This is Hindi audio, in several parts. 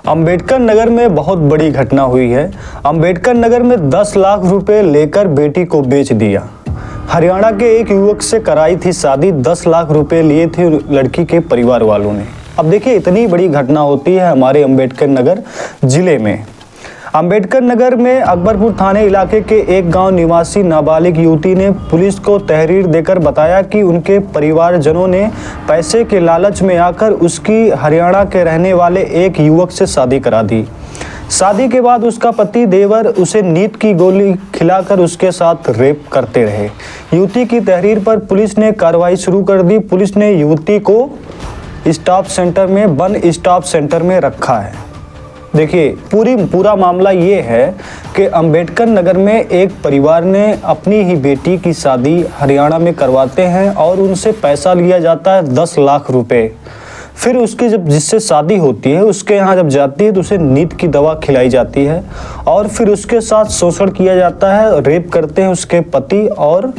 अंबेडकर नगर में बहुत बड़ी घटना हुई है। अंबेडकर नगर में 10 लाख रुपए लेकर बेटी को बेच दिया। हरियाणा के एक युवक से कराई थी शादी, 10 लाख रुपए लिए थे लड़की के परिवार वालों ने। अब देखिए, इतनी बड़ी घटना होती है हमारे अंबेडकर नगर जिले में। अंबेडकर नगर में अकबरपुर थाने इलाके के एक गांव निवासी नाबालिग युवती ने पुलिस को तहरीर देकर बताया कि उनके परिवारजनों ने पैसे के लालच में आकर उसकी हरियाणा के रहने वाले एक युवक से शादी करा दी। शादी के बाद उसका पति देवर उसे नींद की गोली खिलाकर उसके साथ रेप करते रहे। युवती की तहरीर पर पुलिस ने कार्रवाई शुरू कर दी। पुलिस ने युवती को स्टाफ सेंटर में वन स्टाफ सेंटर में रखा है। देखिए, पूरा मामला ये है कि अंबेडकर नगर में एक परिवार ने अपनी ही बेटी की शादी हरियाणा में करवाते हैं और उनसे पैसा लिया जाता है 10 लाख रुपए। फिर उसकी जब जिससे शादी होती है उसके यहाँ जब जाती है तो उसे नींद की दवा खिलाई जाती है और फिर उसके साथ शोषण किया जाता है। रेप करते हैं उसके पति और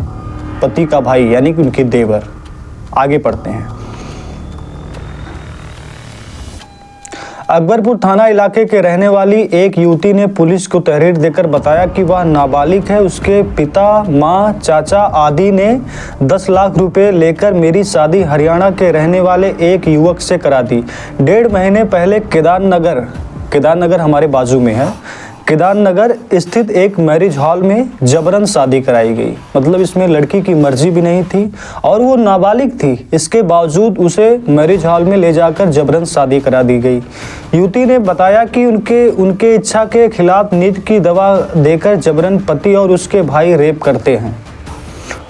पति का भाई यानी कि उनके देवर। आगे पढ़ते हैं। अकबरपुर थाना इलाके के रहने वाली एक युवती ने पुलिस को तहरीर देकर बताया कि वह नाबालिग है। उसके पिता, मां, चाचा आदि ने 10 लाख रुपए लेकर मेरी शादी हरियाणा के रहने वाले एक युवक से करा दी। 1.5 महीने पहले केदारनगर हमारे बाजू में है, केदारनगर स्थित एक मैरिज हॉल में जबरन शादी कराई गई। मतलब इसमें लड़की की मर्जी भी नहीं थी और वो नाबालिग थी। इसके बावजूद उसे मैरिज हॉल में ले जाकर जबरन शादी करा दी गई। युवती ने बताया कि उनके इच्छा के खिलाफ नींद की दवा देकर जबरन पति और उसके भाई रेप करते हैं।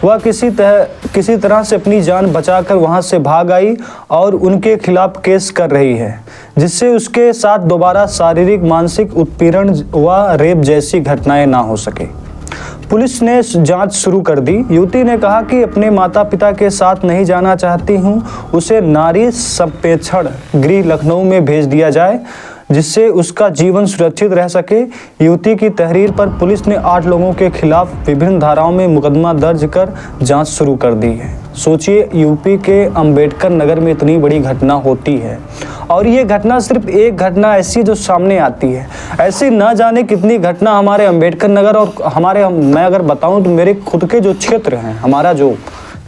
वह किसी तरह से अपनी जान बचाकर वहां से भाग आई और उनके खिलाफ केस कर रही है, जिससे उसके साथ दोबारा शारीरिक मानसिक उत्पीड़न व रेप जैसी घटनाएं ना हो सके। पुलिस ने जांच शुरू कर दी। युवती ने कहा कि अपने माता पिता के साथ नहीं जाना चाहती हूं, उसे नारी संप्रेक्षण गृह लखनऊ में भेज दिया जाए जिससे उसका जीवन सुरक्षित रह सके। युवती की तहरीर पर पुलिस ने 8 लोगों के खिलाफ विभिन्न धाराओं में मुकदमा दर्ज कर जांच शुरू कर दी है। सोचिए, यूपी के अंबेडकर नगर में इतनी बड़ी घटना होती है और ये घटना सिर्फ एक घटना ऐसी जो सामने आती है। ऐसी ना जाने कितनी घटना हमारे अंबेडकर नगर और मैं अगर बताऊं तो मेरे खुद के जो क्षेत्र हैं, हमारा जो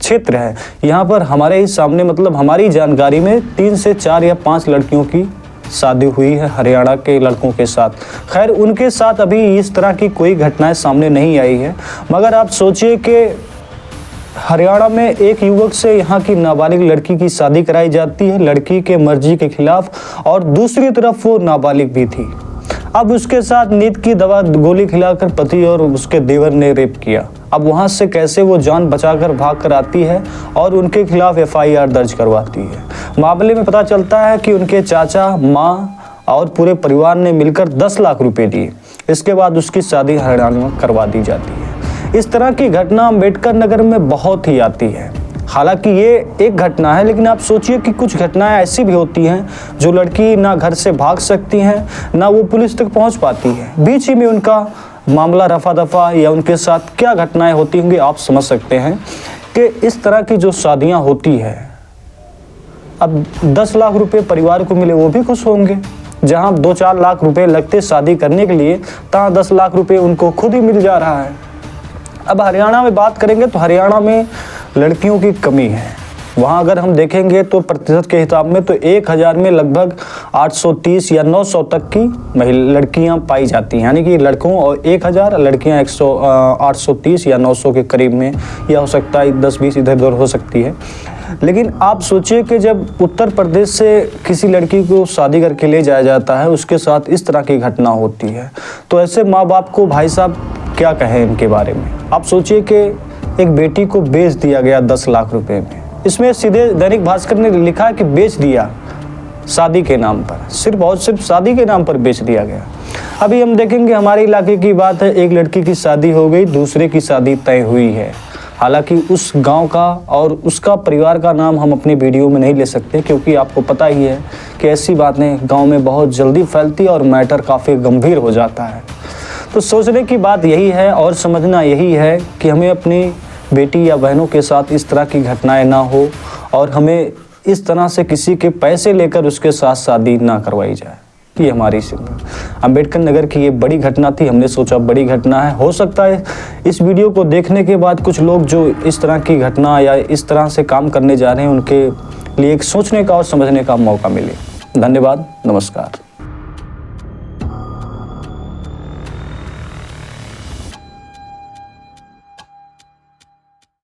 क्षेत्र है, यहाँ पर हमारे ही सामने मतलब हमारी जानकारी में 3 से 4 या 5 लड़कियों की शादी हुई है हरियाणा के लड़कों के साथ। खैर, उनके साथ अभी इस तरह की कोई घटनाएं सामने नहीं आई है, मगर आप सोचिए कि हरियाणा में एक युवक से यहाँ की नाबालिग लड़की की शादी कराई जाती है लड़की के मर्जी के खिलाफ, और दूसरी तरफ वो नाबालिग भी थी। अब उसके साथ नींद की दवा गोली खिलाकर पति और उसके देवर ने रेप किया। अब वहाँ से कैसे वो जान बचाकर भाग कर आती है और उनके खिलाफ FIR दर्ज करवाती है। मामले में पता चलता है कि उनके चाचा, माँ और पूरे परिवार ने मिलकर 10 लाख रुपए दिए। इसके बाद उसकी शादी हरियाणा में करवा दी जाती है। इस तरह की घटना अंबेडकर नगर में बहुत ही आती है। हालांकि ये एक घटना है, लेकिन आप सोचिए कि कुछ घटनाएं ऐसी भी होती हैं जो लड़की ना घर से भाग सकती हैं, ना वो पुलिस तक पहुंच पाती है। बीच ही में उनका मामला रफा दफा या उनके साथ क्या घटनाएं होती होंगी, आप समझ सकते हैं कि इस तरह की जो शादियां होती है। अब 10 लाख रुपए परिवार को मिले, वो भी खुश होंगे। जहां 2-4 लाख रुपए लगते शादी करने के लिए, तहाँ 10 लाख रुपए उनको खुद ही मिल जा रहा है। अब हरियाणा में बात करेंगे तो हरियाणा में लड़कियों की कमी है। वहाँ अगर हम देखेंगे तो प्रतिशत के हिसाब में तो 1000 में लगभग 830 या 900 तक की लड़कियाँ पाई जाती हैं। यानी कि लड़कों और 1000, लड़कियाँ 830 या 900 के करीब में, या हो सकता है 10-20 इधर उधर हो सकती है। लेकिन आप सोचिए कि जब उत्तर प्रदेश से किसी लड़की को शादी करके ले जाया जाता है, उसके साथ इस तरह की घटना होती है, तो ऐसे माँ बाप को भाई साहब क्या कहें इनके बारे में। आप सोचिए कि एक बेटी को बेच दिया गया 10 लाख रुपए में। इसमें सीधे दैनिक भास्कर ने लिखा है कि बेच दिया शादी के नाम पर, सिर्फ और सिर्फ शादी के नाम पर बेच दिया गया। अभी हम देखेंगे, हमारे इलाके की बात है, एक लड़की की शादी हो गई, दूसरे की शादी तय हुई है। हालांकि उस गांव का और उसका परिवार का नाम हम अपनी वीडियो में नहीं ले सकते, क्योंकि आपको पता ही है कि ऐसी बातें गाँव में बहुत जल्दी फैलती और मैटर काफ़ी गंभीर हो जाता है। तो सोचने की बात यही है और समझना यही है कि हमें अपनी बेटी या बहनों के साथ इस तरह की घटनाएं ना हो और हमें इस तरह से किसी के पैसे लेकर उसके साथ शादी ना करवाई जाए। ये हमारी अंबेडकर नगर की ये बड़ी घटना थी। हमने सोचा बड़ी घटना है, हो सकता है इस वीडियो को देखने के बाद कुछ लोग जो इस तरह की घटना या इस तरह से काम करने जा रहे हैं उनके लिए एक सोचने का और समझने का मौका मिले। धन्यवाद, नमस्कार।